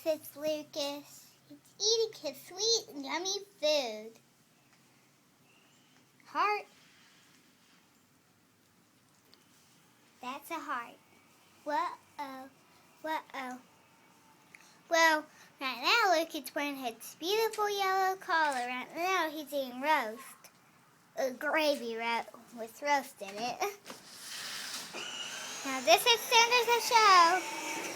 breakfast, Lucas. He's eating his sweet and yummy food. Heart. That's a heart. Whoa-oh. Whoa-oh. Well, right now Lucas wearing his beautiful yellow collar. Right now he's eating roast. A gravy with roast in it. Now this extends the show.